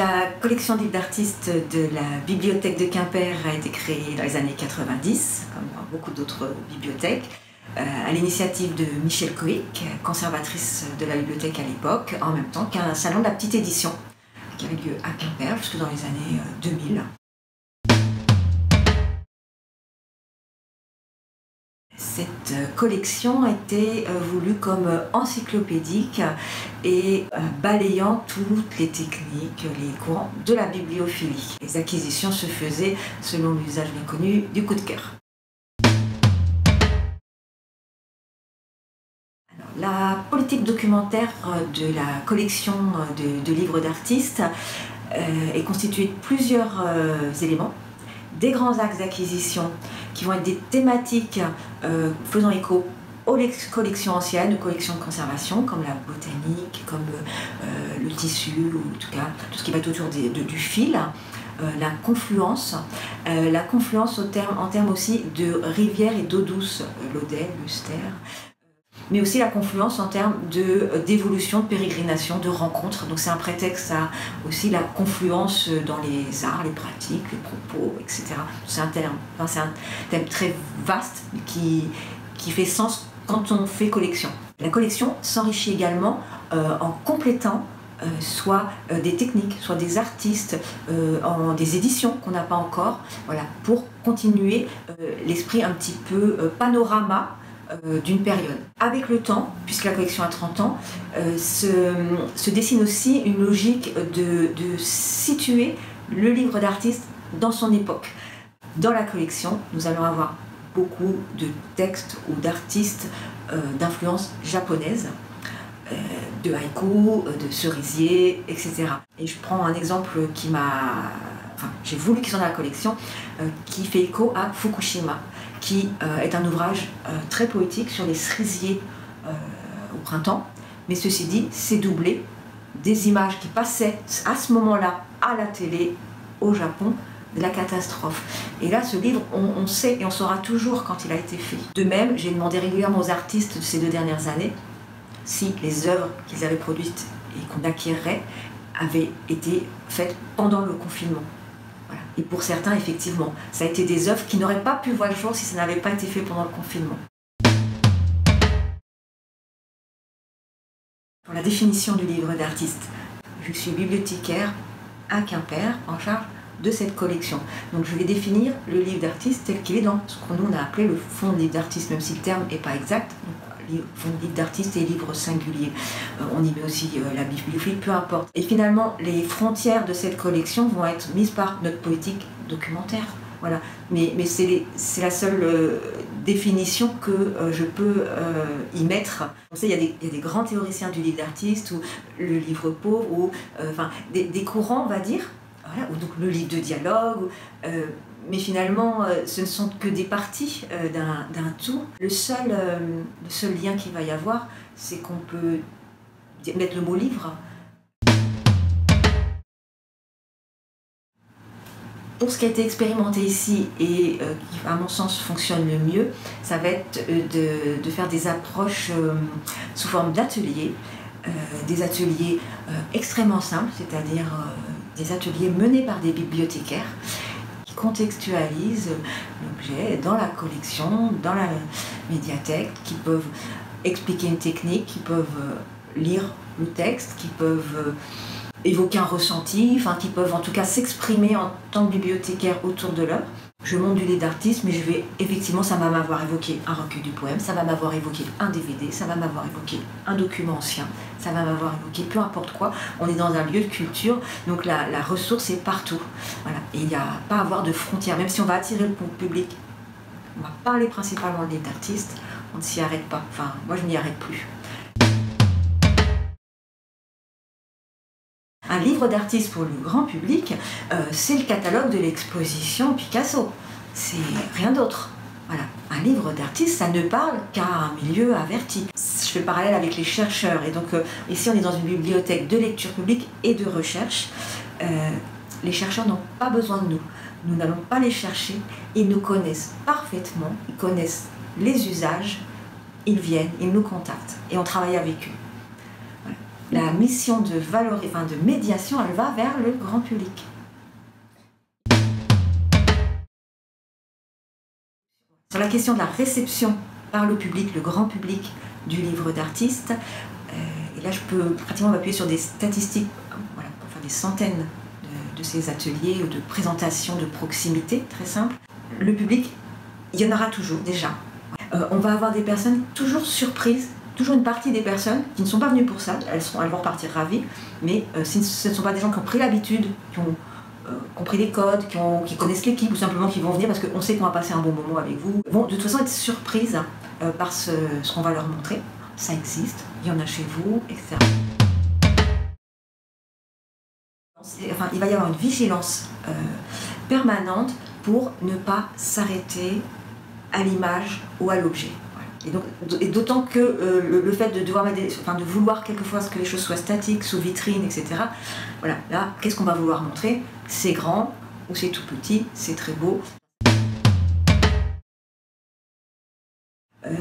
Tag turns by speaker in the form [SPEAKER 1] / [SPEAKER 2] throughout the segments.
[SPEAKER 1] La collection de livres d'artistes de la bibliothèque de Quimper a été créée dans les années 90, comme dans beaucoup d'autres bibliothèques, à l'initiative de Michel Cohic, conservatrice de la bibliothèque à l'époque, en même temps qu'un salon de la petite édition qui avait lieu à Quimper jusque dans les années 2000. Cette collection a été voulue comme encyclopédique et balayant toutes les techniques, les courants de la bibliophilie. Les acquisitions se faisaient selon l'usage bien connu du coup de cœur. La politique documentaire de la collection de livres d'artistes est constituée de plusieurs éléments. Des grands axes d'acquisition qui vont être des thématiques faisant écho aux collections anciennes, aux collections de conservation, comme la botanique, comme le tissu, ou en tout cas tout ce qui va être autour du fil. La confluence en termes aussi de rivières et d'eau douce, l'Odène, l'Uster, mais aussi la confluence en termes d'évolution, de pérégrination, de rencontres. Donc c'est un prétexte à aussi la confluence dans les arts, les pratiques, les propos, etc. C'est un thème très vaste qui fait sens quand on fait collection. La collection s'enrichit également en complétant soit des techniques, soit des artistes, des éditions qu'on n'a pas encore, voilà, pour continuer l'esprit un petit peu panorama d'une période. Avec le temps, puisque la collection a 30 ans, se dessine aussi une logique de situer le livre d'artiste dans son époque. Dans la collection, nous allons avoir beaucoup de textes ou d'artistes d'influence japonaise, de haïku, de cerisier, etc. Et je prends un exemple j'ai voulu qu'il soit dans la collection, qui fait écho à Fukushima, qui est un ouvrage très poétique sur les cerisiers au printemps, mais ceci dit, c'est doublé des images qui passaient à ce moment-là à la télé au Japon de la catastrophe. Et là, ce livre, on sait et on saura toujours quand il a été fait. De même, j'ai demandé régulièrement aux artistes de ces 2 dernières années si les œuvres qu'ils avaient produites et qu'on acquérait avaient été faites pendant le confinement. Voilà. Et pour certains, effectivement, ça a été des œuvres qui n'auraient pas pu voir le jour si ça n'avait pas été fait pendant le confinement. Pour la définition du livre d'artiste, je suis bibliothécaire à Quimper, en charge de cette collection. Donc je vais définir le livre d'artiste tel qu'il est dans ce qu'on nous a appelé le fonds de livre d'artiste, même si le terme n'est pas exact. Fonds de livre d'artiste et livre singulier. On y met aussi la bibliophilie, peu importe. Et finalement, les frontières de cette collection vont être mises par notre politique documentaire. Voilà. Mais c'est la seule définition que je peux y mettre. On sait, il y a des grands théoriciens du livre d'artiste, ou le livre pauvre, ou des courants, on va dire, voilà, ou donc le livre de dialogue, mais finalement, ce ne sont que des parties d'un tout. Le seul lien qu'il va y avoir, c'est qu'on peut mettre le mot livre. Pour ce qui a été expérimenté ici et qui, à mon sens, fonctionne le mieux, ça va être de faire des approches sous forme d'ateliers, des ateliers extrêmement simples, c'est-à-dire des ateliers menés par des bibliothécaires, contextualisent l'objet dans la collection, dans la médiathèque, qui peuvent expliquer une technique, qui peuvent lire le texte, qui peuvent évoquer un ressenti, qui peuvent en tout cas s'exprimer en tant que bibliothécaire autour de l'œuvre. Je monte du livre d'artiste, mais effectivement, ça va m'avoir évoqué un recueil du poème, ça va m'avoir évoqué un DVD, ça va m'avoir évoqué un document ancien, ça va m'avoir évoqué peu importe quoi. On est dans un lieu de culture, donc la ressource est partout. Voilà. Et il n'y a pas à avoir de frontières, même si on va attirer le public. On va parler principalement de livre d'artiste, on ne s'y arrête pas. Enfin, moi, je n'y arrête plus. Un livre d'artiste pour le grand public, c'est le catalogue de l'exposition Picasso. C'est rien d'autre. Voilà. Un livre d'artiste, ça ne parle qu'à un milieu averti. Je fais le parallèle avec les chercheurs. Et donc, ici, on est dans une bibliothèque de lecture publique et de recherche. Les chercheurs n'ont pas besoin de nous. Nous n'allons pas les chercher. Ils nous connaissent parfaitement. Ils connaissent les usages. Ils viennent, ils nous contactent. Et on travaille avec eux. Voilà. La mission de médiation, elle va vers le grand public. Sur la question de la réception par le public, le grand public, du livre d'artiste, et là je peux pratiquement m'appuyer sur des statistiques, voilà, pour faire des centaines de ces ateliers ou de présentations de proximité, très simples. Le public, il y en aura toujours déjà. On va avoir des personnes toujours surprises, toujours une partie des personnes qui ne sont pas venues pour ça, elles vont repartir ravies, mais ce ne sont pas des gens qui ont pris l'habitude, qui ont compris les codes, qui connaissent l'équipe ou simplement qui vont venir parce qu'on sait qu'on va passer un bon moment avec vous. Vont de toute façon être surprises par ce qu'on va leur montrer. Ça existe, il y en a chez vous, etc. Enfin, il va y avoir une vigilance permanente pour ne pas s'arrêter à l'image ou à l'objet. Et d'autant que le fait de devoir de vouloir quelquefois que les choses soient statiques, sous vitrine, etc. Voilà, là, qu'est-ce qu'on va vouloir montrer? C'est grand ou c'est tout petit, c'est très beau.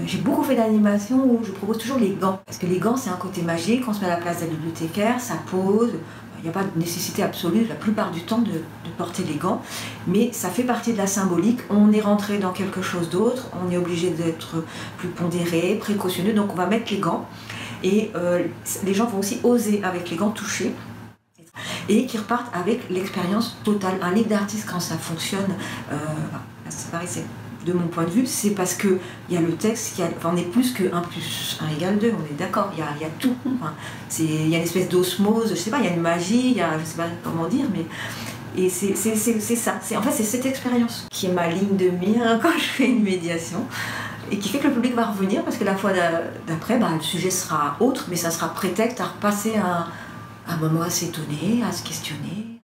[SPEAKER 1] J'ai beaucoup fait d'animation où je propose toujours les gants. Parce que les gants, c'est un côté magique, on se met à la place d'un bibliothécaire, ça pose. Il n'y a pas de nécessité absolue la plupart du temps de porter les gants, mais ça fait partie de la symbolique. On est rentré dans quelque chose d'autre, on est obligé d'être plus pondéré, précautionneux, donc on va mettre les gants. Et les gens vont aussi oser avec les gants toucher, et qui repartent avec l'expérience totale. Un livre d'artiste, quand ça fonctionne, c'est pareil, de mon point de vue, c'est parce qu'il y a le texte, on est plus que 1 plus 1 égale 2, on est d'accord, il y a tout. Enfin, il y a une espèce d'osmose, je sais pas, il y a une magie, je sais pas comment dire, mais et c'est ça. En fait, c'est cette expérience qui est ma ligne de mire quand je fais une médiation et qui fait que le public va revenir parce que la fois d'après, le sujet sera autre, mais ça sera prétexte à repasser un moment à s'étonner, à se questionner.